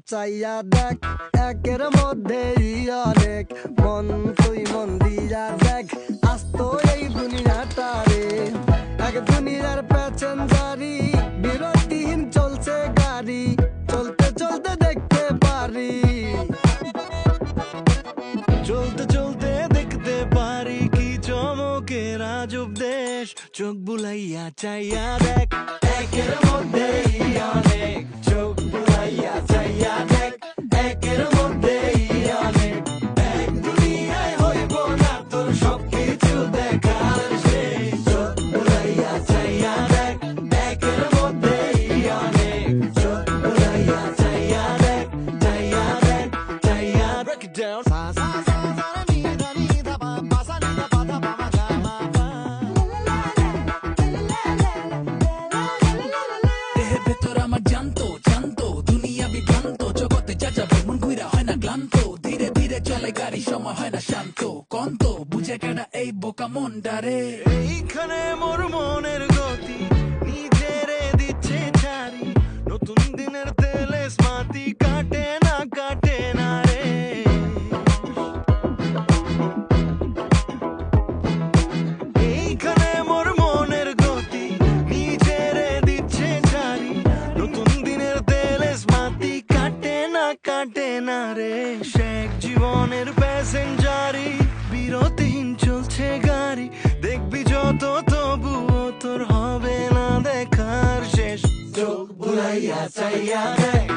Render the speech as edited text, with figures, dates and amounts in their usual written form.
চাইয়া দেখ একের মধ্যেই অনেক মন তুই মন দিয়া দেখ আস্ত এই দুনিয়াটা রে এক দুনিয়ার প্যাসেঞ্জারি বিরতিহীন চলছে গাড়ি চলতে চলতে দেখতে পারি চলতে চলতে দেখতে পারি কি চমকের আজব দেশ চোখ বুলাইয়া চাইয়া দেখ একের মধ্যেই অনেক চোখ বুলাইয়া চাইয়া দেখ একের মধ্যেই অনেক এক দুনিয়ায় হইব না তোর সবকিছু দেখার শেষ চোখ বুলাইয়া চাইয়া দেখ একের মধ্যেই অনেক চোখ বুলাইয়া চাইয়া দেখ চাইয়া দেখ চাইয়া break it down গাড়ি সময় হয় না শান্ত কন্ত বুঝে কেনা এই বোকা মনটারে এইখানে মোর মনের গতি নিজেরে দিচ্ছে ছাড়ি নতুন দিনের তেলে স্মাতি কাটে না রে এইখানে মোর মনের গতি নিজেরে দিচ্ছে ছাড়ি নতুন দিনের তেলে স্মাতি কাটে না রে শেখ জীবনের প্যাসেঞ্জারি বিরতিহীন চলছে গাড়ি দেখবি যত তবুও তোর হবে না দেখার শেষ চোখ বুলাইয়া চাইয়া দেখ